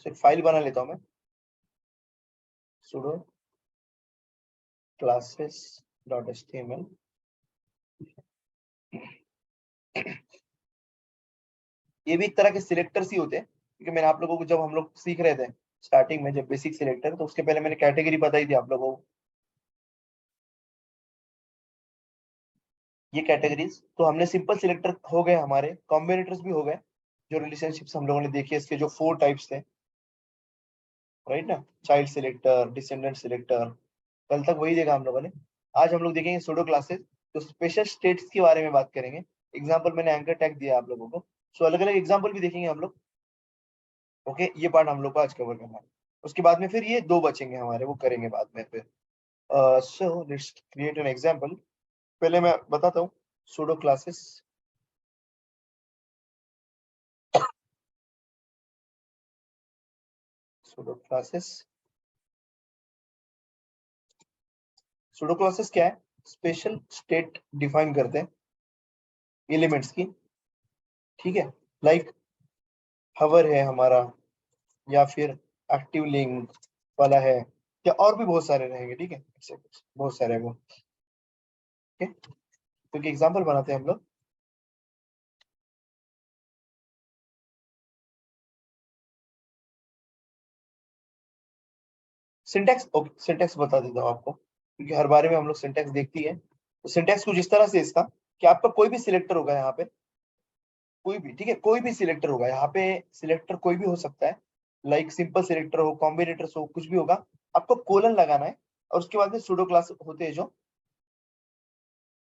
एक फाइल बना लेता हूं मैं, sudo classes.html। ये भी एक तरह के सिलेक्टर्स ही होते हैं, क्योंकि मैंने आप लोगों को जब हम लोग सीख रहे थे स्टार्टिंग में जब बेसिक सिलेक्टर, तो उसके पहले मैंने कैटेगरी बताई थी आप लोगों को, ये कैटेगरीज। तो हमने सिंपल सिलेक्टर हो गए, हमारे कॉम्बिनेटर्स भी हो गए, जो रिलेशनशिप्स हम लोगों ने देखी है इसके जो 4 टाइप्स थे, राइट ना, चाइल्ड सिलेक्टर, डिसेंडेंट सिलेक्टर, कल तक वही देखा हम लोगों ने। आज हम लोग देखेंगे सूडो क्लासेस, तो स्पेशल स्टेट्स के बारे में बात करेंगे। एग्जांपल मैंने एंकर टैग दिया आप लोगों को, सो अलग अलग एग्जांपल भी देखेंगे हम लोग। ओके, ये पार्ट हम लोग को आज कवर करना है। उसके बाद में फिर ये 2 बचेंगे हमारे, वो करेंगे बाद में फिर। So let's create an example. पहले मैं बताता हूँ pseudo classes. Pseudo classes, pseudo classes क्या है? स्पेशल स्टेट डिफाइन करते हैं एलिमेंट्स की, ठीक है। लाइक हवर है हमारा, या फिर एक्टिव लिंक वाला है, या और भी बहुत सारे रहेंगे, ठीक है, ऐसे कुछ बहुत सारे हैं वो, ठीक है। तो एग्जांपल बनाते हैं हम लोग। सिंटैक्स, ओके, सिंटैक्स बता देता हूँ आपको, क्योंकि हर बारे में हम लोग सिंटैक्स देखती है। तो सिंटैक्स कुछ इस तरह से इसका, कि आपका कोई भी सिलेक्टर होगा यहाँ पे, कोई भी, ठीक है, कोई भी सिलेक्टर होगा यहाँ पे, सिलेक्टर कोई भी हो सकता है, लाइक सिंपल सिलेक्टर हो, कॉम्बिनेटर्स हो, कुछ भी होगा, आपको कोलन लगाना है, और उसके बाद में सूडो क्लास होते हैं जो,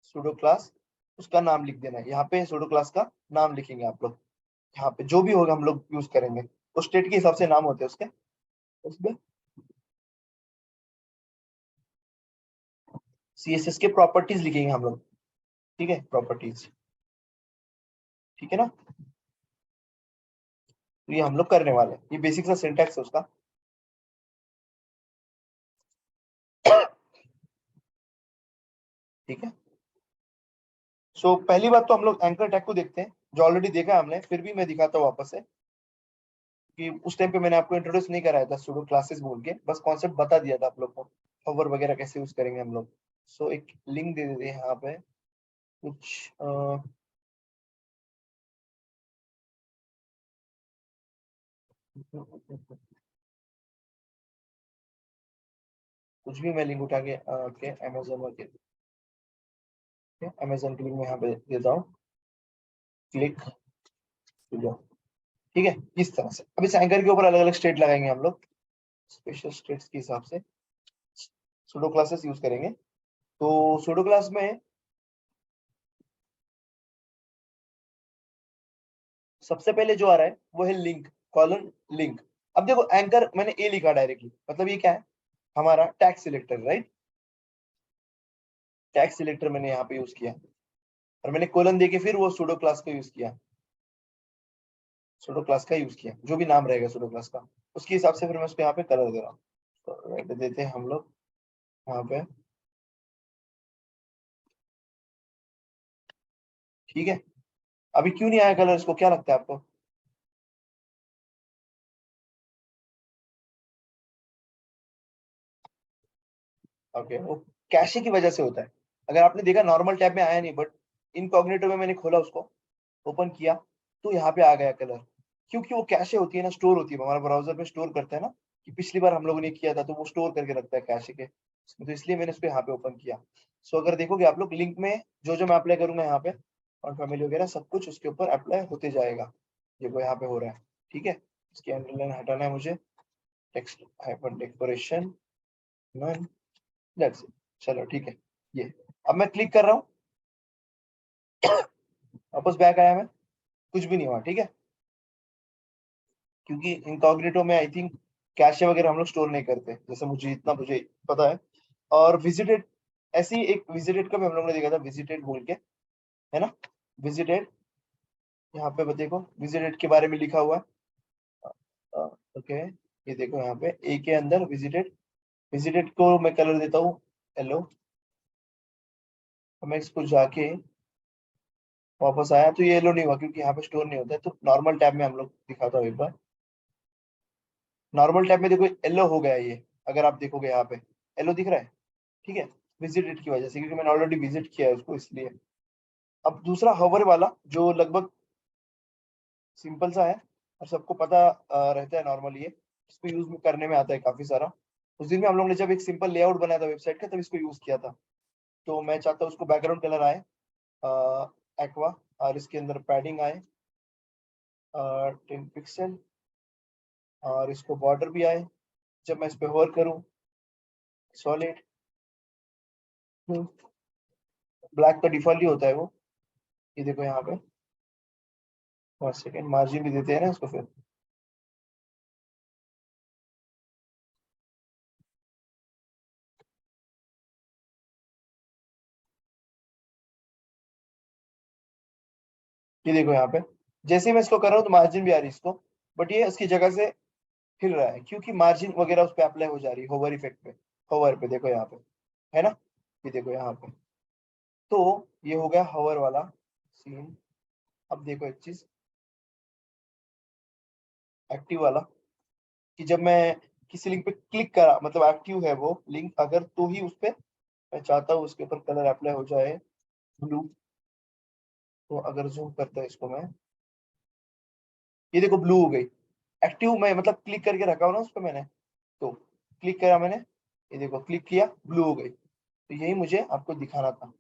सूडो क्लास, उसका नाम लिख देना है। यहाँ पे सूडो क्लास का नाम लिखेंगे आप लोग, यहाँ पे जो भी होगा हम लोग यूज करेंगे, तो स्टेट के हिसाब से नाम होते हैं उसके, उसमें सीएसएस के प्रॉपर्टीज लिखेंगे हम लोग, ठीक है, प्रॉपर्टीज, ठीक है ना। तो ये हम लोग करने वाले हैं, ये बेसिक सा सिंटैक्स है उसका। ठीक है, सो पहली बात तो हम लोग एंकर टैग को देखते हैं, जो ऑलरेडी देखा है हमने, फिर भी मैं दिखाता हूँ वापस से, कि उस टाइम पे मैंने आपको इंट्रोड्यूस नहीं कराया था सूडो क्लासेस बोल के, बस कॉन्सेप्ट बता दिया था आप लोग को, hover वगैरह कैसे यूज करेंगे हम लोग। सो एक लिंक दे देते हैं यहाँ पे, कुछ कुछ भी मैं लिंक उठा के अमेजोन के, अमेजोन की लिंक में यहाँ पे देता हूँ, क्लिक, ठीक है, इस तरह से। अब इस एंकर के ऊपर अलग अलग स्टेट लगाएंगे हम लोग, स्पेशल स्टेट्स के हिसाब से सूडो क्लासेस यूज करेंगे। तो सूडो क्लास में सबसे पहले जो आ रहा है वो है लिंक, कॉलन लिंक। अब देखो एंकर मैंने ए लिखा डायरेक्टली, मतलब ये क्या है, हमारा tag selector, right, tag selector मैंने यहाँ पे यूज किया, और मैंने कोलन देके फिर वो सूडो क्लास का यूज किया, सूडो क्लास का यूज किया, जो भी नाम रहेगा सूडो क्लास का, उसके हिसाब से फिर मैं उसको यहाँ पे कलर दे रहा हूँ। तो रेड देते हैं हम लोग यहाँ पे, ठीक है। अभी क्यों नहीं आया कलर, इसको क्या लगता है आपको? ओके, वो कैशे की वजह से होता है। अगर आपने देखा नॉर्मल टैब में आया नहीं, बट इनकॉग्निटो में मैंने खोला उसको, ओपन किया, तो यहाँ पे आ गया कलर, क्योंकि वो कैशे होती है ना, स्टोर होती है, हमारा ब्राउजर में स्टोर करता है ना, कि पिछली बार हम लोगों ने किया था, तो वो स्टोर करके रखता है कैशे के, तो इसलिए मैंने उसको यहाँ पे ओपन किया। सो अगर देखोगे आप लोग लिंक में, जो जो मैं अप्लाई करूंगा यहाँ पे, और फैमिली वगैरह सब कुछ उसके ऊपर अप्लाई होते जाएगा, ये वो यहाँ पे हो रहा है, ठीक है। इसकी अंडरलाइन हटाना है मुझे, text hyper decoration, none, that's it. चलो ठीक है, ये अब मैं क्लिक कर रहा हूँ, वापस बैक आया मैं, कुछ भी नहीं हुआ, ठीक है, क्योंकि इनकॉग्निटो में आई थिंक कैशे वगैरह हम लोग स्टोर नहीं करते, जैसे मुझे इतना मुझे पता है। और विजिटेड, ऐसी एक विजिटेड का भी हम लोगों ने देखा था, विजिटेड बोल के, है ना, विजिटेड, यहाँ पे देखो विजिटेड के बारे में लिखा हुआ है, ओके, ये देखो यहाँ पे ए के अंदर विजिटेड, विजिटेड को मैं कलर देता हूँ येलो। मैं इसको जाके वापस आया तो ये येलो नहीं हुआ, क्योंकि यहाँ पे स्टोर नहीं होता है, तो नॉर्मल टैब में हम लोग दिखाता हूँ एक बार, नॉर्मल टैब में देखो येलो हो गया ये, अगर आप देखोगे यहाँ पे येलो दिख रहा है, ठीक है, विजिटेड की वजह से, क्योंकि मैंने ऑलरेडी विजिट किया है उसको इसलिए। अब दूसरा हवर वाला जो लगभग सिंपल सा है और सबको पता रहता है नॉर्मली, ये इसको यूज में करने में आता है काफी सारा। उस दिन में हम लोग ने जब एक सिंपल लेआउट बनाया था वेबसाइट का, तब इसको यूज किया था। तो मैं चाहता हूँ उसको बैकग्राउंड कलर आए एक्वा, और इसके अंदर पैडिंग आए 10 पिक्सल, और इसको बॉर्डर भी आए। जब मैं इस पे होवर करूँ, सॉलिड ब्लैक का डिफॉल्ट ही होता है वो, ये देखो यहाँ पे। 1 सेकेंड, मार्जिन भी देते हैं ना इसको फिर। ये देखो यहाँ पे, जैसे ही मैं इसको कर रहा हूँ तो मार्जिन भी आ रही है इसको, बट ये उसकी जगह से हिल रहा है क्योंकि मार्जिन वगैरह उस पर अप्लाई हो जा रही है होवर इफेक्ट पे। होवर पे देखो यहाँ पे, है ना, ये देखो यहाँ पे। तो ये हो गया होवर वाला सीन। अब देखो एक चीज एक्टिव वाला, कि जब मैं किसी लिंक पे क्लिक करा, मतलब एक्टिव है वो लिंक अगर, तो ही उस पे मैं चाहता हूँ उसके ऊपर कलर अप्लाई हो जाए ब्लू। तो अगर जूम करता है इसको मैं, ये देखो ब्लू हो गई। एक्टिव में मतलब क्लिक करके रखा हो ना उस पर मैंने, तो क्लिक करा मैंने, ये देखो क्लिक किया ब्लू हो गई। तो यही मुझे आपको दिखाना था,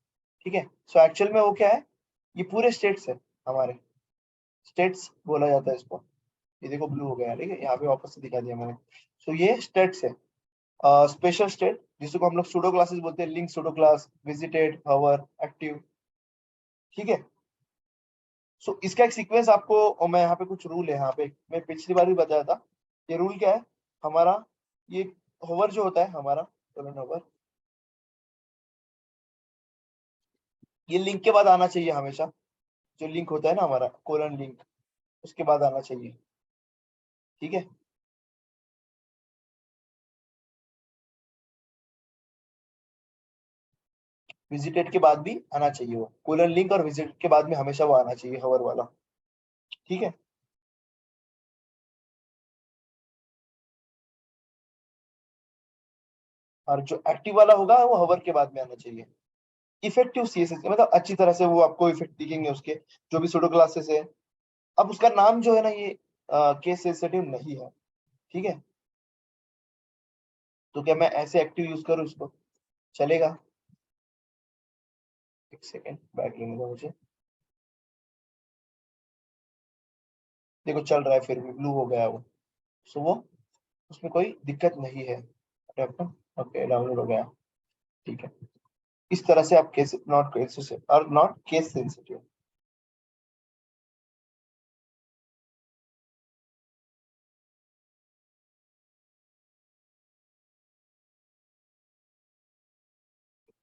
ठीक है। सो एक्चुअल में वो क्या है, ये पूरे स्टेट्स है हमारे, स्टेट्स बोला जाता है इसको। ये देखो ब्लू हो गया, ठीक है, यहाँ पे वापस से दिखा दिया मैंने। सो ये स्टेट्स है, स्पेशल स्टेट जिसको हम लोग सूडो क्लासेस बोलते हैं, link pseudo class, visited, hover, active, ठीक है। सो इसका एक सीक्वेंस आपको, और मैं यहाँ पे कुछ रूल है यहाँ पे, मैं पिछली बार भी बताया था। ये रूल क्या है हमारा, ये होवर जो होता है हमारा, कोलन होवर, ये लिंक के बाद आना चाहिए हमेशा। जो लिंक होता है ना हमारा कोलन लिंक, उसके बाद आना चाहिए, ठीक है। विजिटेड के बाद भी आना चाहिए वो, कोलन लिंक और विजिट के बाद में हमेशा वो आना चाहिए होवर वाला, ठीक है। और जो एक्टिव वाला होगा वो होवर के बाद में आना चाहिए। इफेक्टिव सीएसएस मतलब अच्छी तरह से वो आपको इफेक्ट दिखेंगे उसके, जो भी सूडो क्लासेस है। अब उसका नाम जो है ना, ये केस सेंसिटिव नहीं है, ठीक है। तो क्या मैं ऐसे एक्टिव यूज करूँ इसको, चलेगा? एक सेकेंड बैक लेने दो मुझे। देखो चल रहा है, फिर भी ब्लू हो गया वो। सो वो उसमें कोई दिक्कत नहीं है। ओके, डाउनलोड हो गया, ठीक है। इस तरह से आप केस नॉट केस और नॉट केस सेंसिटिव।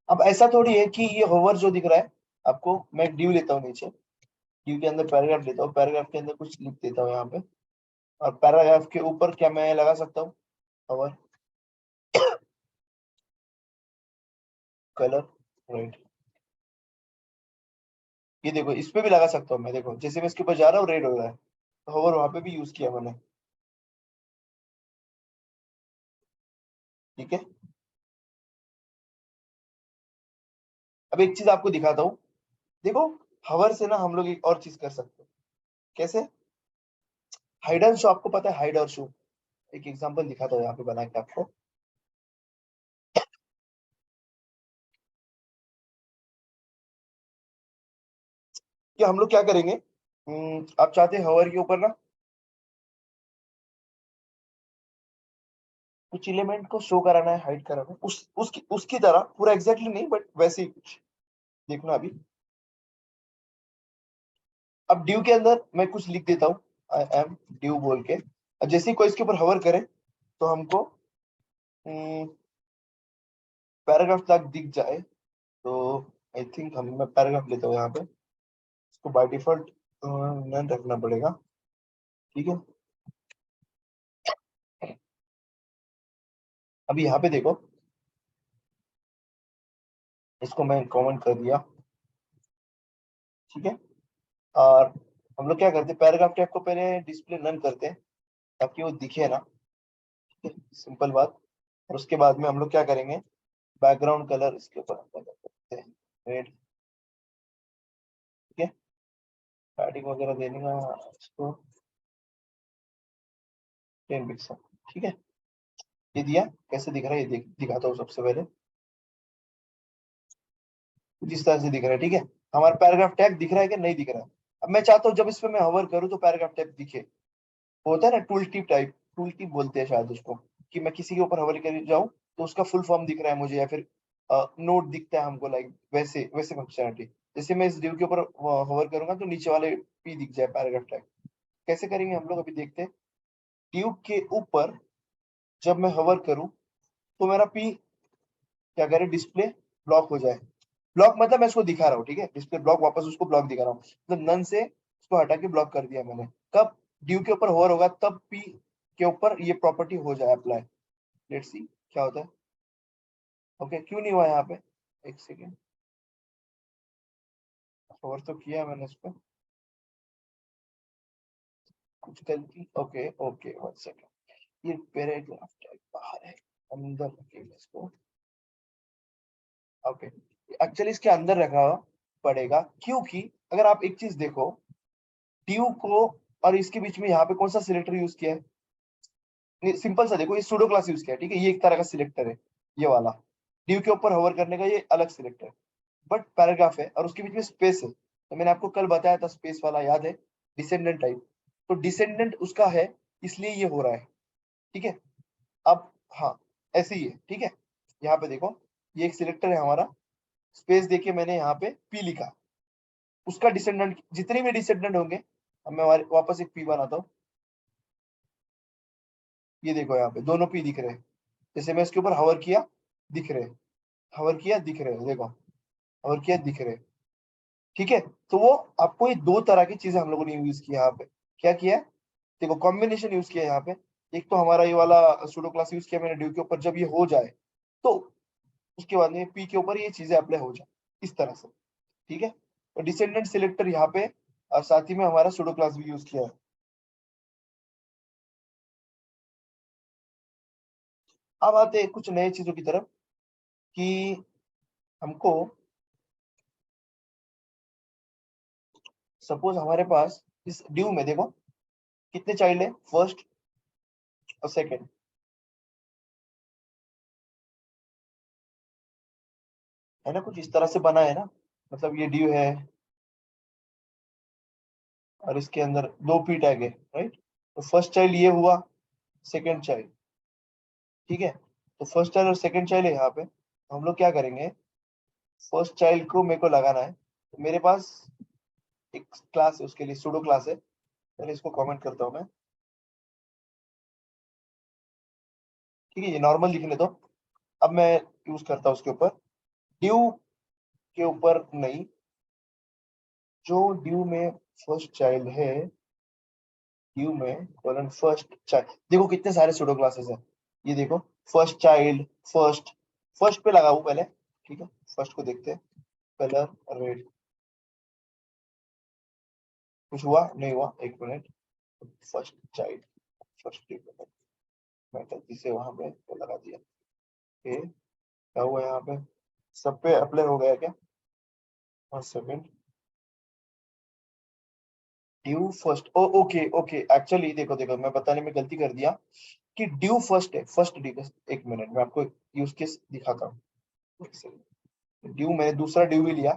अब ऐसा थोड़ी है कि ये होवर जो दिख रहा है आपको, मैं एक ड्यू लेता हूँ नीचे, ड्यू के अंदर पैराग्राफ लेता हूँ, पैराग्राफ के अंदर कुछ लिख देता हूँ यहाँ पे, और पैराग्राफ के ऊपर क्या मैं लगा सकता हूँ होवर कलर, राइट। ये देखो इस पे भी लगा सकता हूँ मैं, देखो जैसे मैं इसके ऊपर जा रहा हूँ रेड हो रहा है, तो होवर वहां पे भी यूज किया मैंने, ठीक है। अब एक चीज आपको दिखाता हूँ, देखो हवर से ना हम लोग एक और चीज कर सकते हैं। कैसे? हाइड एंड शो, आपको पता है हाइड और शो? एक एग्जांपल दिखाता हूँ यहाँ पे बना के आपको, कि हम लोग क्या करेंगे। आप चाहते हैं हवर के ऊपर ना कुछ एलिमेंट को शो कराना है, हाइड कराना है, उस उसकी उसकी तरह पूरा एग्जैक्टली नहीं, बट वैसे ही कुछ। देखना अभी, अब ड्यू के अंदर मैं कुछ लिख देता हूँ, आई एम ड्यू बोल के। अब जैसे ही कोई इसके ऊपर हवर करे तो हमको पैराग्राफ तक दिख जाए। तो आई थिंक हम, मैं पैराग्राफ लेता हूँ यहाँ पे, इसको बाय डिफॉल्ट नन रखना पड़ेगा, ठीक है। अभी यहाँ पे देखो, इसको मैं कमेंट कर दिया, ठीक है। और हम लोग क्या करते हैं, पैराग्राफ टैग को पहले डिस्प्ले नन करते हैं ताकि वो दिखे ना। सिंपल बात। और उसके बाद में हम लोग क्या करेंगे, बैकग्राउंड कलर इसके ऊपर apply कर सकते हैं, रेड। ठीक है, पैडिंग वगैरह देने का इसको 10 पिक्सल। ठीक है, ये दिया, कैसे दिख रहा है ये दिखाता हूँ सबसे पहले। जिस तरह से दिख रहा है, ठीक है, हमारा पैराग्राफ टैग दिख रहा है कि नहीं दिख रहा है। अब मैं चाहता हूँ जब इस पे मैं होवर करूँ तो पैराग्राफ टैग दिखे। वो होता है ना tool tip type, tool tip बोलते हैं शायद उसको, कि मैं किसी के ऊपर होवर कर जाऊं तो उसका फुल फॉर्म दिख रहा है मुझे, या फिर नोट दिखता है हमको, लाइक वैसे वैसे फंक्शनलिटी। जैसे मैं इस डिव के ऊपर होवर करूंगा तो नीचे वाले पी दिख जाए पैराग्राफ टैग। कैसे करेंगे हम लोग, अभी देखते हैं। डिव के ऊपर जब मैं होवर करूं तो मेरा पी क्या करे, डिस्प्ले ब्लॉक हो जाए। ब्लॉक मतलब मैं इसको दिखा रहा हूँ, ठीक है, डिस्प्ले ब्लॉक, वापस उसको ब्लॉक दिखा रहा हूँ, मतलब नन से उसको हटा के ब्लॉक कर दिया मैंने। कब ड्यू के ऊपर होवर होगा तब पी के ऊपर ये प्रॉपर्टी हो जाए अप्लाई। लेट्स सी क्या होता है। ओके, क्यों नहीं हुआ यहाँ पे, एक सेकेंड, होवर तो किया मैंने इस पर, कुछ गलती। ओके ओके, वन सेकेंड, ये पैराग्राफ टाइप बाहर है, अंदर रखेंगे इसको। ओके, एक्चुअली इसके अंदर रखा पड़ेगा, क्योंकि अगर आप एक चीज देखो, ड्यू को और इसके बीच में यहाँ पे कौन सा सिलेक्टर यूज किया है, सिंपल सा देखो, ये सूडो क्लास यूज किया है, ठीक है, ये एक तरह का सिलेक्टर है, ये वाला। ड्यू के ऊपर होवर करने का ये अलग सिलेक्टर है, बट पैराग्राफ है और उसके बीच में स्पेस है, तो मैंने आपको कल बताया था स्पेस वाला, याद है, डिसेंडेंट टाइप। तो डिसेंडेंट उसका है, इसलिए ये हो रहा है। ठीक है, अब हाँ, ऐसे ही है, ठीक है। यहाँ पे देखो, ये एक सिलेक्टर है हमारा, स्पेस देके मैंने यहाँ पे पी लिखा, उसका डिसेंडेंट जितने भी डिसेंडेंट होंगे, अब मैं वापस एक पी बनाता हूँ। ये देखो यहाँ पे दोनों पी दिख रहे हैं, जैसे मैं इसके ऊपर हवर किया, दिख रहे, हवर किया दिख रहे, देखो, हवर किया दिख रहे। ठीक है, तो वो आपको ये दो तरह की चीजें हम लोगों ने यूज की यहाँ पे। क्या किया है, देखो, कॉम्बिनेशन यूज किया है यहाँ पे। एक तो हमारा ये वाला सूडो क्लास यूज किया मैंने ड्यू के ऊपर, जब ये हो जाए तो उसके बाद में पी के ऊपर ये चीजें अप्लाई हो जाए, इस तरह से। ठीक है, तो डिसेंडेंट सिलेक्टर यहाँ पे, और साथ ही में हमारा सूडो क्लास भी यूज किया है। अब आते हैं कुछ नए चीजों की तरफ, कि हमको सपोज हमारे पास इस ड्यू में देखो कितने चाइल्ड है, फर्स्ट और सेकंड, है ना, कुछ इस तरह से बना है ना, मतलब ये ड्यू है और इसके अंदर दो पी टैग है, राइट। तो फर्स्ट चाइल्ड ये हुआ, सेकंड चाइल्ड, ठीक है। तो फर्स्ट चाइल्ड और सेकंड चाइल्ड है यहाँ पे, तो हम लोग क्या करेंगे, फर्स्ट चाइल्ड को मेरे को लगाना है, तो मेरे पास एक क्लास है, उसके लिए सूडो क्लास है, पहले इसको कमेंट करता हूँ मैं। ठीक है, ये नॉर्मल लिखने दो। अब मैं यूज करता हूँ उसके ऊपर, ड्यू के ऊपर नहीं, जो ड्यू में फर्स्ट चाइल्ड है, ड्यू में कॉलन फर्स्ट चाइल्ड, देखो कितने सारे सूडो क्लासेस हैं। ये देखो, फर्स्ट चाइल्ड, फर्स्ट, फर्स्ट पे लगाऊ पहले, ठीक है, फर्स्ट को देखते हैं, कलर रेड, कुछ हुआ नहीं हुआ, एक मिनट, फर्स्ट चाइल्ड, फर्स्ट मैं गलती से वहां पे तो लगा दिया, ओके, क्या हुआ यहाँ पे, सब पे अप्लाई हो गया क्या, वन सेकेंड, ड्यू फर्स्ट, ओ ओके ओके, एक्चुअली देखो देखो, मैं बताने में गलती कर दिया, कि ड्यू फर्स्ट है, फर्स्ट ड्यू, एक मिनट मैं आपको यूज केस दिखाता हूँ। ड्यू मैंने दूसरा ड्यू भी लिया,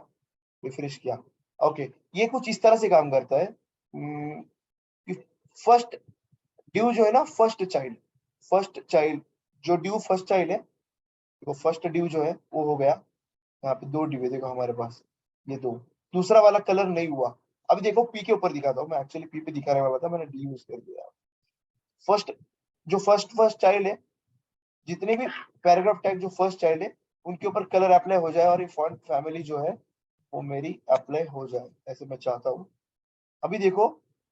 रिफ्रेश किया, ओके, ये कुछ इस तरह से काम करता है, कि फर्स्ट ड्यू जो है ना, फर्स्ट चाइल्ड, जो ड्यू फर्स्ट चाइल्ड है, देखो फर्स्ट ड्यू जो है वो हो गया, यहाँ पे दो ड्यू है देखो हमारे पास, ये दो, दूसरा वाला कलर नहीं हुआ। अभी देखो पी के ऊपर दिखाता हूँ मैं, एक्चुअली पी पे दिखाने वाला था, मैंने डी यूज कर दिया। फर्स्ट, जो फर्स्ट फर्स्ट चाइल्ड है, जितने भी पैराग्राफ टैग जो फर्स्ट चाइल्ड है, उनके ऊपर कलर अप्लाई हो जाए, और ये फॉन्ट फैमिली जो है वो मेरी अप्लाई हो जाए, ऐसे मैं चाहता हूँ। अभी देखो,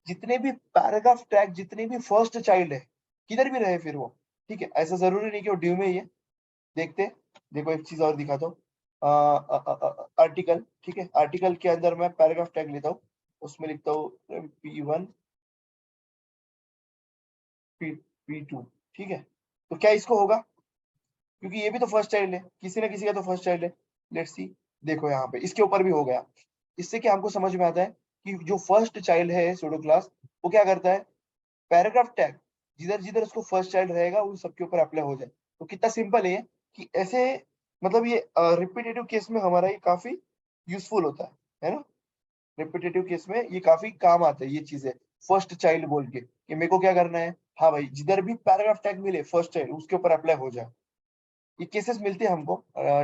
जितने भी पैराग्राफ टैग, जितने भी फर्स्ट चाइल्ड है, किधर भी रहे फिर वो, ठीक है, ऐसा जरूरी नहीं कि वो ड्यू में ही है। देखते हैं, देखो एक चीज और दिखा दो, आर्टिकल, ठीक है, आर्टिकल के अंदर मैं पैराग्राफ टैग लेता हूँ, उसमें लिखता हूँ P1 P2, ठीक है, तो क्या इसको होगा, क्योंकि ये भी तो फर्स्ट चाइल्ड है, किसी ना किसी का तो फर्स्ट चाइल्ड है। लेट्स सी, देखो यहाँ पे इसके ऊपर भी हो गया। इससे क्या हमको समझ में आता है कि जो फर्स्ट चाइल्ड है सूडो क्लास, वो क्या करता है, पैराग्राफ टैग जिधर जिधर उसको फर्स्ट चाइल्ड रहेगा उन सबके ऊपर अप्लाई हो जाए। तो कितना सिंपल है ये, कि ऐसे मतलब ये रिपीटेटिव केस में हमारा ये काफी यूजफुल होता है ना। रिपीटेटिव केस में ये काफी काम आता है ये चीजें, फर्स्ट चाइल्ड बोल के कि मेरे को क्या करना है, हाँ भाई जिधर भी पैराग्राफ टैग मिले फर्स्ट चाइल्ड उसके ऊपर अप्लाई हो जाए। ये केसेस मिलते हैं हमको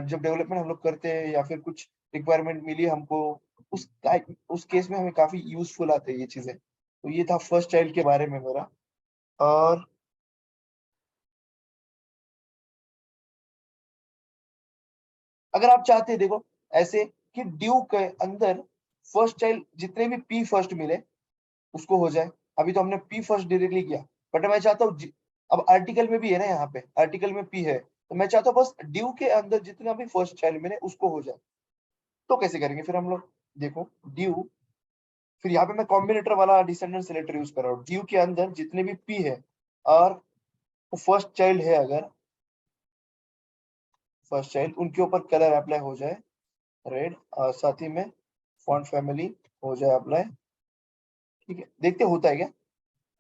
जब डेवलपमेंट हम लोग करते हैं या फिर कुछ रिक्वायरमेंट मिली हमको, उस केस में हमें काफी यूजफुल आते हैं ये चीजें। तो ये था फर्स्ट चाइल्ड के बारे में मेरा। और अगर आप चाहते हैं देखो ऐसे कि ड्यू के अंदर फर्स्ट चाइल्ड जितने भी पी फर्स्ट मिले उसको हो जाए। अभी तो हमने पी फर्स्ट डायरेक्टली किया, बट मैं चाहता हूँ अब आर्टिकल में भी है ना, यहाँ पे आर्टिकल में पी है, तो मैं चाहता हूँ बस ड्यू के अंदर जितना भी फर्स्ट चाइल्ड मिले उसको हो जाए। तो कैसे करेंगे फिर हम लोग, देखो ड्यू, फिर यहाँ पे मैं कॉम्बिनेटर वाला डिसेंडेंट सेलेक्टर यूज कर रहा हूँ। ड्यू के अंदर जितने भी पी है और फर्स्ट चाइल्ड है, अगर फर्स्ट चाइल्ड उनके ऊपर कलर अप्लाई हो जाए रेड, और साथ ही में फॉन्ट फैमिली हो जाए अप्लाई। ठीक है, देखते होता है क्या।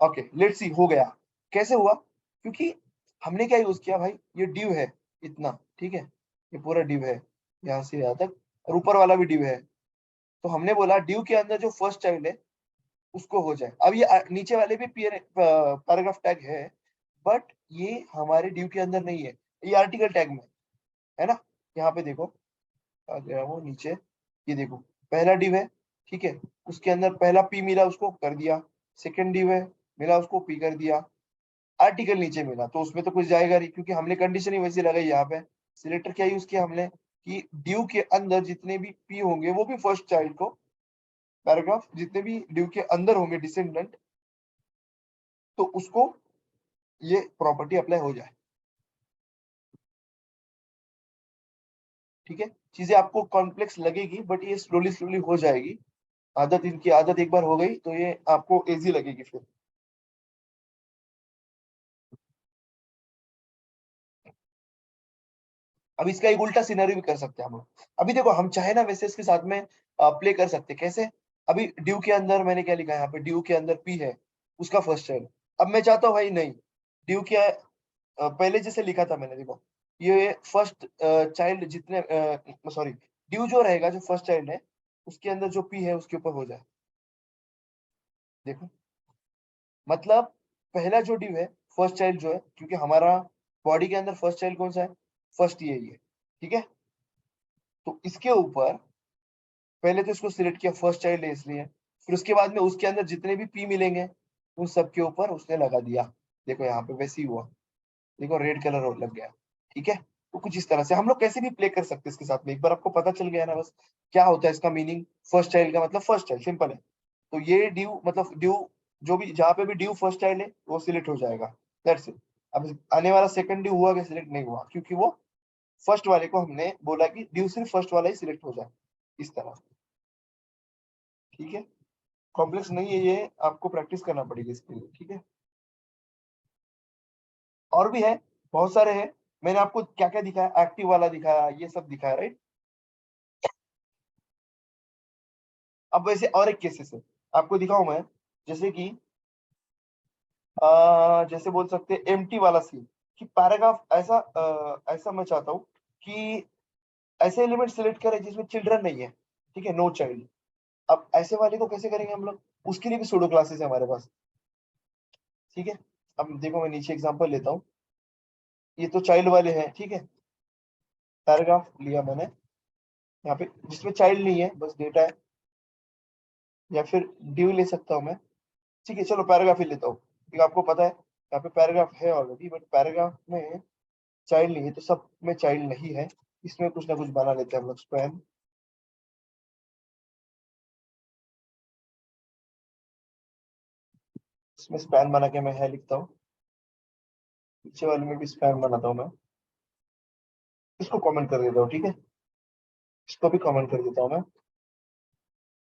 ओके लेट्स सी, हो गया। कैसे हुआ, क्योंकि हमने क्या यूज किया भाई, ये डिव है इतना, ठीक है, ये पूरा डिव है यहाँ से यहाँ तक, और ऊपर वाला भी डिव है। तो हमने बोला डिव के अंदर जो फर्स्ट चाइल्ड है उसको हो जाए। अब ये नीचे वाले भी पैराग्राफ टैग है, बट ये हमारे ड्यू के अंदर नहीं है, ये आर्टिकल टैग में है ना। यहाँ पे देखो आ गया वो नीचे, ये देखो पहला डिव है, ठीक है, उसके अंदर पहला पी मिला उसको कर दिया, सेकंड डिव है मिला उसको पी कर दिया, आर्टिकल नीचे मिला तो उसमें तो कुछ जाएगा नहीं, क्योंकि हमने कंडीशन ही वैसी लगाई यहाँ पे। सिलेक्टर क्या यूज किया हमने, कि ड्यू के अंदर जितने भी पी होंगे वो भी फर्स्ट चाइल्ड को, पैराग्राफ जितने भी ड्यू के अंदर होंगे डिसेंडेंट, तो उसको ये प्रॉपर्टी अप्लाई हो जाए। ठीक है, चीजें आपको कॉम्प्लेक्स लगेगी बट ये स्लोली स्लोली हो जाएगी। आदत, इनकी आदत एक बार हो गई तो ये आपको इजी लगेगी फिर। अब इसका एक उल्टा सिनेरियो भी कर सकते हैं हम लोग। अभी देखो हम चाहे ना वैसे इसके साथ में प्ले कर सकते हैं, कैसे। अभी ड्यू के अंदर मैंने क्या लिखा है यहाँ पे, ड्यू के अंदर पी है, उसका फर्स्ट चाइल्ड। अब मैं चाहता हूँ भाई नहीं, ड्यू के पहले जैसे लिखा था मैंने, देखो ये फर्स्ट चाइल्ड जितने, सॉरी, ड्यू जो रहेगा जो फर्स्ट चाइल्ड है उसके अंदर जो पी है उसके ऊपर हो जाए। देखो मतलब पहला जो ड्यू है फर्स्ट चाइल्ड जो है, क्योंकि हमारा बॉडी के अंदर फर्स्ट चाइल्ड कौन सा है, फर्स्ट ही है, ठीक है। तो इसके ऊपर पहले तो इसको सिलेक्ट किया, फर्स्ट चाइल्ड है इसलिए, फिर उसके बाद में उसके अंदर जितने भी पी मिलेंगे उन सब के ऊपर उसने लगा दिया। देखो यहाँ पे वैसे ही हुआ, देखो रेड कलर और लग गया, ठीक है। तो कुछ इस तरह से हम लोग कैसे भी प्ले कर सकते हैं इसके साथ में, एक बार आपको पता चल गया ना बस क्या होता है इसका मीनिंग। फर्स्ट चाइल्ड का मतलब फर्स्ट चाइल्ड, सिंपल है। तो ये ड्यू मतलब ड्यू, जो भी जहाँ पे भी ड्यू फर्स्ट चाइल्ड है वो सिलेक्ट हो जाएगा, दैट्स इट। अब आने वाला सेकंड ड्यू हुआ कि सिलेक्ट नहीं हुआ, क्योंकि वो फर्स्ट वाले को हमने बोला कि ड्यू सिर्फ फर्स्ट वाला ही सिलेक्ट हो जाए, इस तरह। ठीक है, कॉम्प्लेक्स नहीं है ये, आपको प्रैक्टिस करना पड़ेगी इसके लिए, ठीक है। और भी है, बहुत सारे हैं। मैंने आपको क्या क्या दिखाया, एक्टिव वाला दिखाया, ये सब दिखाया, राइट। अब वैसे और एक केसेस है आपको दिखाऊं मैं, जैसे कि जैसे बोल सकते हैं एम्प्टी वाला सीन, कि पैराग्राफ ऐसा ऐसा मैं चाहता हूँ कि ऐसे एलिमेंट सिलेक्ट करें जिसमें चिल्ड्रन नहीं है, ठीक है, नो चाइल्ड। अब ऐसे वाले को कैसे करेंगे हम लोग, उसके लिए भी सूडो क्लासेस है हमारे पास, ठीक है। अब देखो मैं नीचे एग्जांपल लेता हूँ, ये तो चाइल्ड वाले हैं, ठीक है। पैराग्राफ लिया मैंने यहाँ पे जिसमें चाइल्ड नहीं है, बस डेटा है, या फिर ड्यू ले सकता हूँ मैं। ठीक है, चलो पैराग्राफ ही लेता हूँ, क्योंकि आपको पता है यहाँ पे पैराग्राफ है ऑलरेडी, बट पैराग्राफ में चाइल्ड नहीं है, तो सब में चाइल्ड नहीं है, इसमें कुछ ना कुछ बना लेते हैं हम लोग स्पैन। इसमें स्पैन बना के मैं है लिखता हूँ, पीछे वाले में भी स्पैन बनाता हूँ मैं, इसको कमेंट कर देता हूँ, ठीक है। इसको भी कमेंट कर देता हूँ मैं।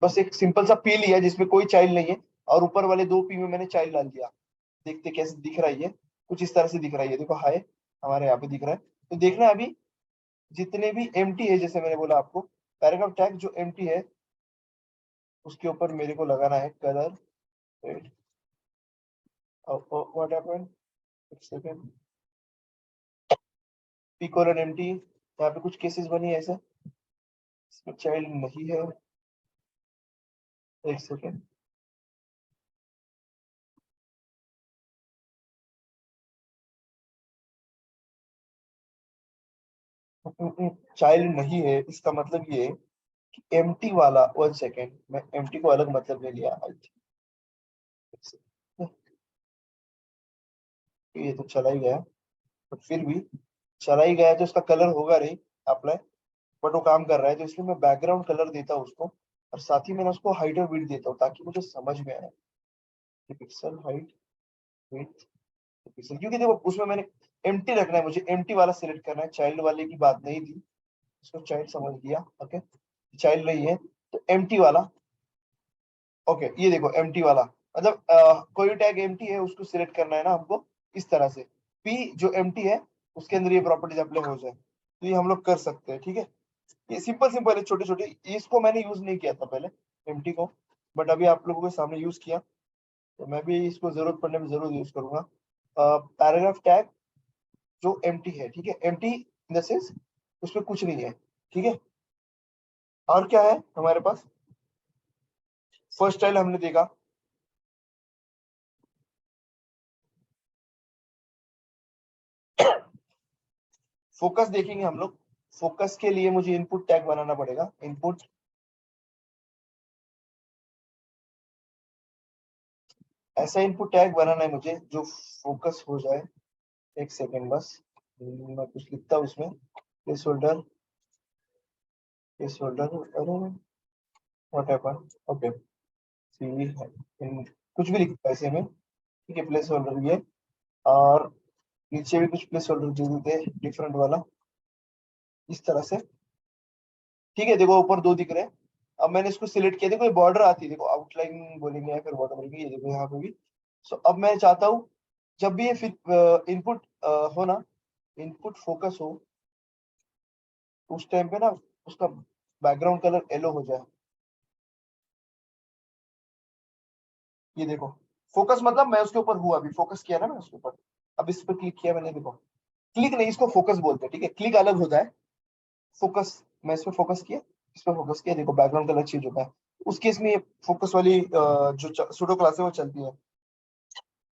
बस एक सिंपल सा पी लिया जिसमें कोई चाइल्ड नहीं है, और ऊपर वाले दो पी में मैंने चाइल्ड डाल दिया। देखते कैसे दिख रहा है ये। कुछ इस तरह से दिख रहा है, ये देखो हाय हमारे यहाँ पे दिख रहा है। तो देखना अभी जितने भी एम्प्टी है, जैसे मैंने बोला आपको, पैराग्राफ टैग जो एम्प्टी है उसके ऊपर मेरे को लगाना है कलर रेड। व्हाट हैपेंड, एक सेकंड, पी कोलन एम्प्टी, यहाँ पे कुछ केसेस बनी है ऐसा, इसमें चाइल्ड नहीं है, एक सेकंड, चाइल्ड नहीं है इसका मतलब ये कि एम्प्टी वाला, वन सेकेंड, मैं एम्प्टी को अलग मतलब ले लिया, ये तो चला ही गया, बट फिर भी चला ही गया तो उसका कलर होगा नहीं अप्लाई, बट वो काम कर रहा है, तो इसलिए मैं बैकग्राउंड कलर देता हूँ उसको, और साथ ही मैंने उसको हाइट और विड्थ देता हूँ ताकि मुझे समझ में आए कि पिक्सल हाइट विड्थ पिक्सल, क्योंकि देखो उसमें मैंने एम्प्टी रखना है, मुझे एम्प्टी वाला सिलेक्ट करना है, चाइल्ड वाले की बात नहीं थी, इसको चाइल्ड समझ लिया, ओके, चाइल्ड नहीं है तो एम्प्टी वाला, ओके, ये देखो एम्प्टी वाला, मतलब कोई टैग एम्प्टी है उसको सिलेक्ट करना है ना हमको, इस तरह से पी जो एम्प्टी है उसके अंदर ये प्रॉपर्टीज अप्लाई हो जाए, तो ये हम लोग कर सकते हैं, ठीक है। ये सिंपल सिंपल है, छोटे छोटे, इसको मैंने यूज नहीं किया था पहले एम्प्टी को, बट अभी आप लोगों के सामने यूज किया, तो मैं भी इसको जरूरत पड़ने में जरूर यूज करूंगा। पैराग्राफ टैग जो एम्प्टी है, ठीक है, एम्प्टी इन द सेंस उसमें कुछ नहीं है, ठीक है। और क्या है हमारे पास, फर्स्ट स्टाइल हमने देखा, फोकस देखेंगे हम लोग। फोकस के लिए मुझे इनपुट टैग बनाना पड़ेगा, इनपुट, ऐसा इनपुट टैग बनाना है मुझे जो फोकस हो जाए, एक सेकेंड बस, मैं कुछ लिखता हूँ इसमें, प्लेस होल्डर, प्लेस होल्डर, अरे व्हाट हैपन, ओके, सी है कुछ भी लिखता है ऐसे में, ठीक है, प्लेस होल्डर ये, और नीचे भी कुछ प्लेस होल्डर दे देते हैं डिफरेंट वाला, इस तरह से, ठीक है। देखो ऊपर दो दिख रहे हैं, अब मैंने इसको सिलेक्ट किया, देखो ये बॉर्डर आती है, देखो आउटलाइन बोलेंगे या फिर बॉर्डर बोलेंगे, ये देखो यहाँ पे भी। सो अब मैं चाहता हूँ जब भी ये फिर इनपुट हो ना, इनपुट फोकस हो, तो उस टाइम पे ना उसका बैकग्राउंड कलर येलो हो जाए, ये देखो, फोकस मतलब मैं उसके ऊपर हुआ, अभी फोकस किया ना मैं उसके ऊपर, अब इस पर क्लिक किया मैंने, देखो क्लिक नहीं, इसको फोकस बोलते हैं, ठीक है, क्लिक अलग होता है, फोकस, मैं इस पर फोकस किया, इस पर फोकस किया, देखो बैकग्राउंड कलर चेंज होता है, उस केस में फोकस वाली जो सूडो क्लास है वो चलती है।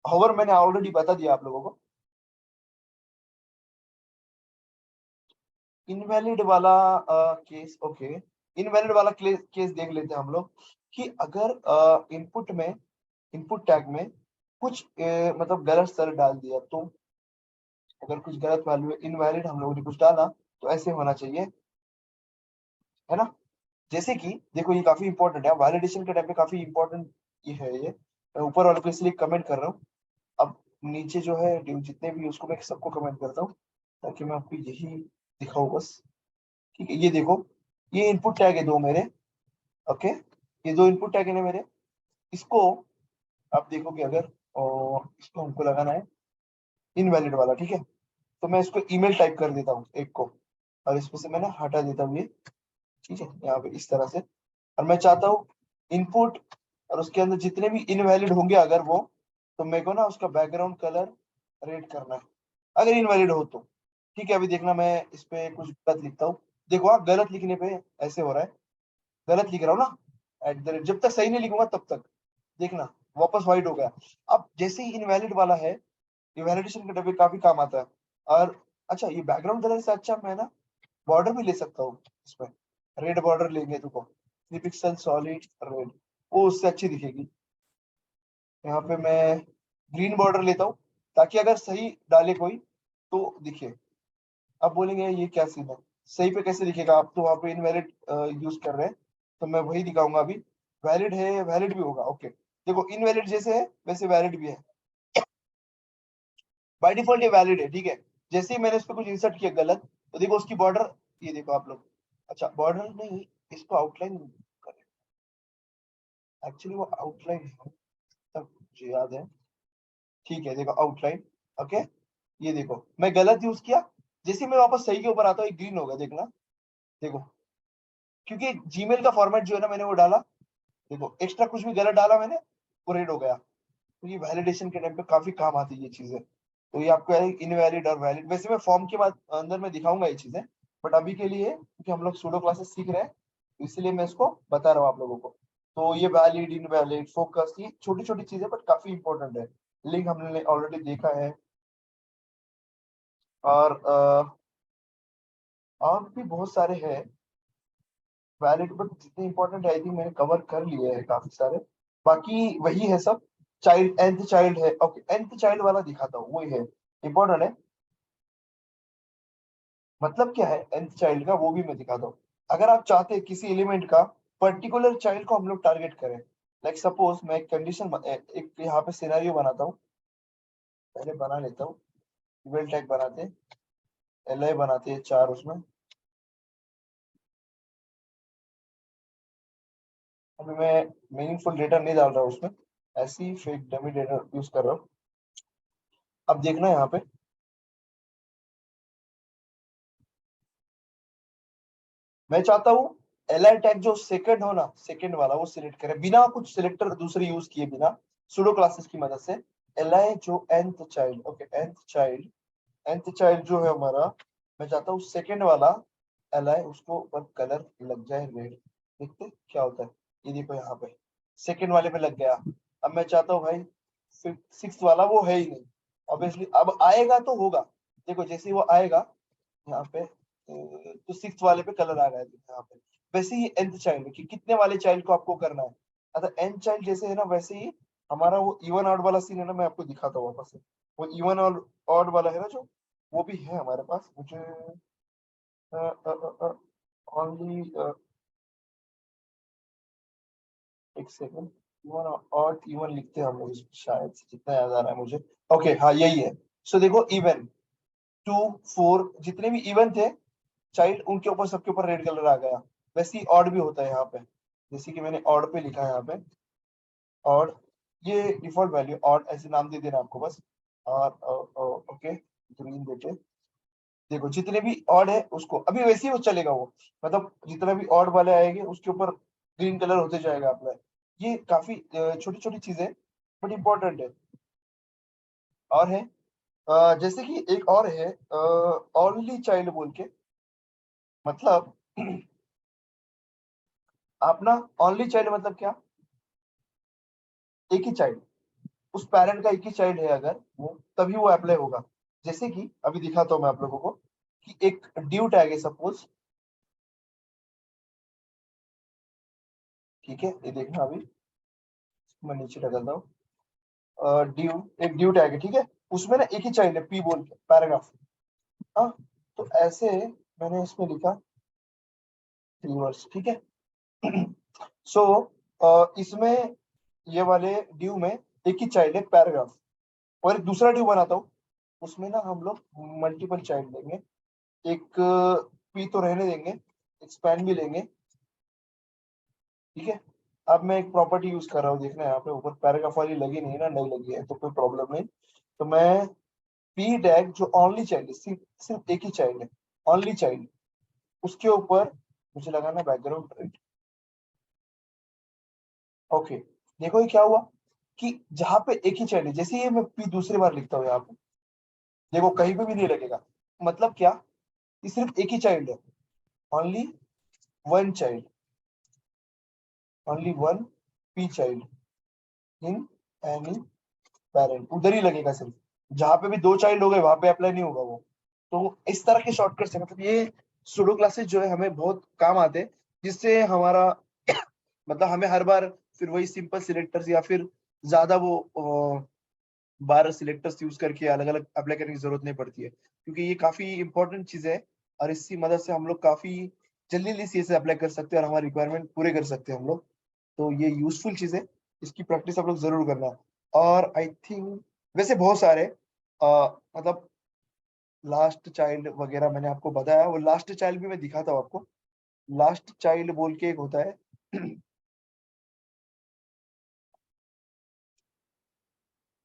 होवर मैंने ऑलरेडी बता दिया आप लोगों को, इनवैलिड वाला केस, ओके, इनवैलिड वाला केस देख लेते हैं हम लोग, कि अगर इनपुट में, इनपुट टैग में कुछ मतलब गलत स्तर डाल दिया, तो अगर कुछ गलत वैल्यू इनवैलिड हम लोगों ने कुछ डाला, तो ऐसे होना चाहिए, है ना। जैसे कि देखो ये काफी इंपॉर्टेंट है, वैलिडेशन के टाइम पे काफी इंपॉर्टेंट ये है, ये मैं ऊपर वाले को इसलिए कमेंट कर रहा हूँ, अब नीचे जो है जितने भी उसको मैं सबको कमेंट करता हूँ, ताकि मैं आपको यही दिखाऊं बस, ठीक है। ये देखो ये इनपुट टैग है दो मेरे, ओके, ये दो इनपुट टैग है ना मेरे, इसको आप देखोगे अगर, और इसको हमको लगाना है इनवैलिड वाला, ठीक है, तो मैं इसको ईमेल टाइप कर देता हूँ एक को, और इसमें से मैं ना हटा देता हूँ ये, ठीक है, यहाँ पे इस तरह से, और मैं चाहता हूँ इनपुट और उसके अंदर जितने भी इनवैलिड होंगे अगर वो, तो मेरे को ना उसका बैकग्राउंड कलर रेड करना है, अगर इनवैलिड हो तो, ठीक है। अभी देखना मैं इस पे कुछ गलत लिखता हूँ, देखो आप गलत लिखने पे ऐसे हो रहा है, गलत लिख रहा हूँ ना, एट द रेट, जब तक सही नहीं लिखूंगा तब तक, देखना वापस वाइट हो गया। अब जैसे ही इनवैलिड वाला है, ये वैलिडेशन के डब्बे काफी काम आता है, और अच्छा ये बैकग्राउंड कलर से अच्छा मैं ना बॉर्डर भी ले सकता हूँ इसमें, रेड बॉर्डर लेंगे तो 3 पिक्सल सॉलिड रेड, वो उससे अच्छी दिखेगी। यहाँ पे मैं ग्रीन बॉर्डर लेता हूँ, ताकि अगर सही डाले कोई तो दिखे। अब बोलेंगे ये क्या सीन है, सही पे कैसे दिखेगा, आप तो वहाँ पे इनवैलिड यूज कर रहे हैं, तो मैं वही दिखाऊंगा अभी, वैलिड है वैलिड भी होगा, ओके, देखो इनवैलिड जैसे है वैसे वैलिड भी है, बाय डिफॉल्ट ये वैलिड है, ठीक है। जैसे ही मैंने इस पे कुछ इंसर्ट किया गलत, तो देखो उसकी बॉर्डर, ये देखो आप लोग, अच्छा बॉर्डर नहीं, इसको आउटलाइन करें, एक्चुअली वो आउटलाइन है, तब मुझे याद है, ठीक है, देखो आउटलाइन, ओके, ये देखो मैं गलत यूज किया, जैसे मैं वापस सही के ऊपर आता हूँ, ग्रीन होगा, देखना। देखो, क्योंकि जीमेल का फॉर्मेट जो है ना मैंने वो डाला, देखो एक्स्ट्रा कुछ भी गलत डाला मैंने, वो रेड हो गया। तो ये वैलिडेशन के टाइम पे काफी काम आती है ये चीजें। तो ये आपको इनवैलिड और वैलिड, वैसे मैं फॉर्म के बाद अंदर में दिखाऊंगा ये चीजें, बट अभी के लिए क्योंकि हम लोग सूडो क्लासेस सीख रहे हैं, तो इसलिए मैं इसको बता रहा हूँ आप लोगों को। तो ये वैलिड, इनवैलिड, फोकस, ये छोटी छोटी चीजें बट काफी इंपॉर्टेंट है। लिंक हमने ऑलरेडी देखा है। और और भी बहुत सारे हैं वैलिड, बट जितने इंपॉर्टेंट है आई थिंक मैंने कवर कर लिए हैं काफी सारे। बाकी वही है सब। चाइल्ड, nth चाइल्ड है, ओके nth चाइल्ड वाला दिखाता हूँ, वही है इंपॉर्टेंट है। मतलब क्या है nth चाइल्ड का, वो भी मैं दिखाता हूँ। अगर आप चाहते हैं किसी एलिमेंट का पर्टिकुलर चाइल्ड को हम लोग टारगेट करें, लाइक सपोज मैं एक कंडीशन, एक यहाँ पे सिनेरियो बनाता हूँ, पहले बना लेता हूँ। इवेल टैग बनाते हैं, एल बनाते हैं 4 उसमें। अभी मैं मीनिंगफुल डेटा नहीं डाल रहा हूँ उसमें, ऐसे ही फेक डमी डेटा यूज कर रहा हूँ। अब देखना यहाँ पे, मैं चाहता हूँ एल आई टैग जो सेकंड हो ना, सेकंड वाला वो सिलेक्ट करें बिना कुछ सिलेक्टर दूसरे यूज किए बिना, सुडो क्लासेस की मदद से। एल आई जो nth child, okay nth child, nth child जो है हमारा, मैं चाहता हूँ सेकंड वाला एल आई उसको ऊपर कलर लग जाए रेड। देखते हैं क्या होता है। ये देखो यहाँ पे सेकंड वाले पे लग गया। अब मैं चाहता हूँ भाई सिक्स वाला, वो है ही नहीं ऑब्वियसली, अब आएगा तो होगा। देखो जैसे ही वो आएगा यहाँ पे, तो सिक्स वाले पे कलर आ गया है यहाँ पे। वैसे ही nth चाइल्ड कि कितने वाले चाइल्ड को आपको करना है। अगर n चाइल्ड जैसे है ना, वैसे ही हमारा वो इवन ऑड वाला सीन है ना, मैं आपको दिखाता हूँ वापस से। वो इवन और ऑड वाला है ना जो, वो भी है हमारे पास। मुझे ओनली एक सेकंड, इवन ऑड इवन लिखते हैं हम लोग इसमें शायद से, जितना याद आ रहा है मुझे। ओके हाँ यही है। सो देखो इवन 2 4 जितने भी इवन थे चाइल्ड, उनके ऊपर सबके ऊपर रेड कलर आ गया। वैसे ही ऑड भी होता है यहाँ पे, जैसे कि मैंने ऑड पे लिखा है यहाँ पे ऑड, ये डिफॉल्ट वैल्यू ऑड ऐसे नाम दे देना आपको बस। और ओके ग्रीन देके, देखो जितने भी ऑड है उसको अभी वैसे ही वो चलेगा वो, मतलब जितना भी ऑड वाले आएंगे उसके ऊपर ग्रीन कलर होते जाएगा अपना। ये काफी छोटी छोटी चीजें बट इंपॉर्टेंट है। और है जैसे कि एक और है ओनली चाइल्ड बोल के, मतलब आप ना, ओनली चाइल्ड मतलब क्या, एक ही चाइल्ड, उस पेरेंट का एक ही चाइल्ड है अगर वो, तभी वो अप्लाई होगा। जैसे कि अभी दिखाता हूँ मैं आप लोगों को कि एक ड्यू टैग है सपोज, ठीक है ये देखना अभी, मैं नीचे डालता हूँ। ड्यू, एक ड्यू टैग है ठीक है, उसमें ना एक ही चाइल्ड है पी बोल के पैराग्राफ। हाँ, तो ऐसे मैंने इसमें लिखा 3 वर्ष, ठीक है। सो इसमें ये वाले ड्यू में एक ही चाइल्ड है पैराग्राफ, और एक दूसरा ड्यू बनाता हूँ, उसमें ना हम लोग मल्टीपल चाइल्ड लेंगे। एक पी तो रहने देंगे, एक स्पैन भी लेंगे, ठीक है। अब मैं एक प्रॉपर्टी यूज कर रहा हूँ, देखना यहाँ पे ऊपर पैराग्राफ वाली लगी नहीं ना, नहीं लगी है तो कोई प्रॉब्लम नहीं। तो मैं पी टैग जो ओनली चाइल्ड है, सिर्फ सिर्फ एक ही चाइल्ड है, ओनली चाइल्ड, उसके ऊपर मुझे लगाना बैकग्राउंड रेड। ओके, देखो ये क्या हुआ कि जहां पे एक ही चाइल्ड है, जैसे ये मैं पी दूसरी बार लिखता हूँ यहाँ पे, देखो कहीं पे भी नहीं लगेगा। मतलब क्या, ये सिर्फ एक ही चाइल्ड है, only one child, only one P child in any parent, उधर ही लगेगा सिर्फ। जहां पे भी दो चाइल्ड हो गए वहां पे अप्लाई नहीं होगा वो। तो इस तरह के शॉर्टकट से, मतलब ये सुडो क्लासेस जो है हमें बहुत काम आते हैं, जिससे हमारा मतलब हमें हर बार फिर वही सिंपल सिलेक्टर्स या फिर ज्यादा वो 12 सिलेक्टर्स यूज करके अलग अलग अप्लाई करने की जरूरत नहीं पड़ती है, क्योंकि ये काफी इंपॉर्टेंट चीज है। और इसकी मदद से हम लोग काफी जल्दी जल्दी सीएस अप्लाई कर सकते हैं और हमारे रिक्वायरमेंट पूरे कर सकते हैं हम लोग। तो ये यूजफुल चीज है, इसकी प्रैक्टिस आप लोग जरूर करना। और आई थिंक वैसे बहुत सारे मतलब लास्ट चाइल्ड वगैरह मैंने आपको बताया, वो लास्ट चाइल्ड भी मैं दिखाता हूँ आपको। लास्ट चाइल्ड बोल के एक होता है,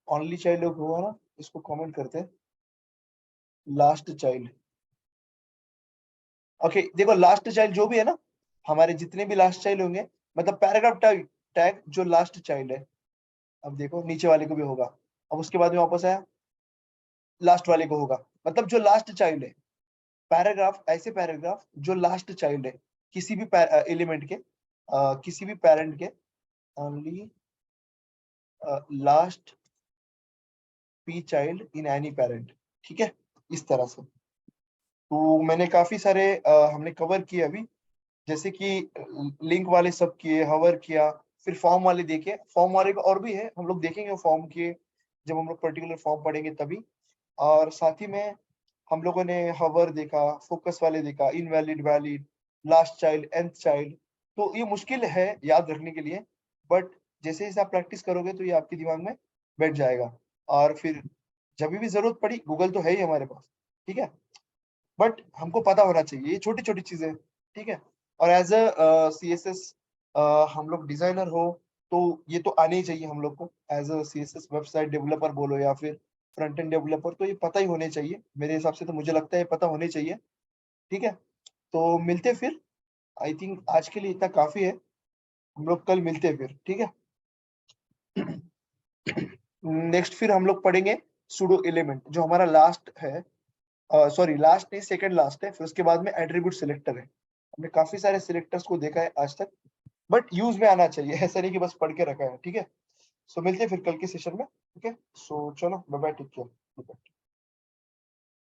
ओनली चाइल्ड हुआ ना, इसको कमेंट करते हैं, लास्ट चाइल्ड। ओके देखो लास्ट चाइल्ड जो भी है ना, हमारे जितने भी लास्ट चाइल्ड होंगे, मतलब पैराग्राफ टैग टैग जो लास्ट चाइल्ड है, अब देखो नीचे वाले को भी होगा, अब उसके बाद में वापस आया लास्ट वाले को होगा, मतलब जो लास्ट चाइल्ड है, पैराग्राफ ऐसे पैराग्राफ जो लास्ट चाइल्ड है किसी भी एलिमेंट के, किसी भी पैरेंट के, only last P child in any parent, ठीक है, इस तरह से। तो मैंने काफी सारे हमने कवर किए अभी, जैसे कि लिंक वाले सब किए, हवर किया, फिर फॉर्म वाले देखे, फॉर्म वाले का और भी है, हम लोग देखेंगे फॉर्म के जब हम लोग पर्टिकुलर फॉर्म पढ़ेंगे तभी। और साथ ही में हम लोगों ने हवर देखा, फोकस वाले देखा, invalid, valid, last child, nth child. तो ये मुश्किल है याद रखने के लिए, बट जैसे जैसे आप प्रैक्टिस करोगे तो ये आपके दिमाग में बैठ जाएगा, और फिर जब भी जरूरत पड़ी गूगल तो है ही हमारे पास, ठीक है। बट हमको पता होना चाहिए ये छोटी छोटी चीजें, ठीक है। और एज अ CSS हम लोग डिजाइनर हो तो ये तो आने ही चाहिए हम लोग को, as a CSS website developer बोलो या फिर फ्रंट एंड डेवलपर, तो ये पता ही होने चाहिए मेरे हिसाब से, तो मुझे लगता है ये पता होने चाहिए, ठीक है। तो मिलते फिर, आई थिंक आज के लिए इतना काफी है, हम लोग कल मिलते हैं फिर, ठीक है। नेक्स्ट फिर हम लोग पढ़ेंगे सुडो एलिमेंट, जो हमारा लास्ट है, सॉरी लास्ट नहीं, सेकंड लास्ट है, फिर उसके बाद में एट्रीब्यूट सिलेक्टर है। हमने काफी सारे सिलेक्टर्स को देखा है आज तक, बट यूज में आना चाहिए, ऐसा नहीं कि बस पढ़ के रखा है, ठीक है। सो मिलते हैं फिर कल के सेशन में, ओके। सो चलो बाय बाय, टेक केयर।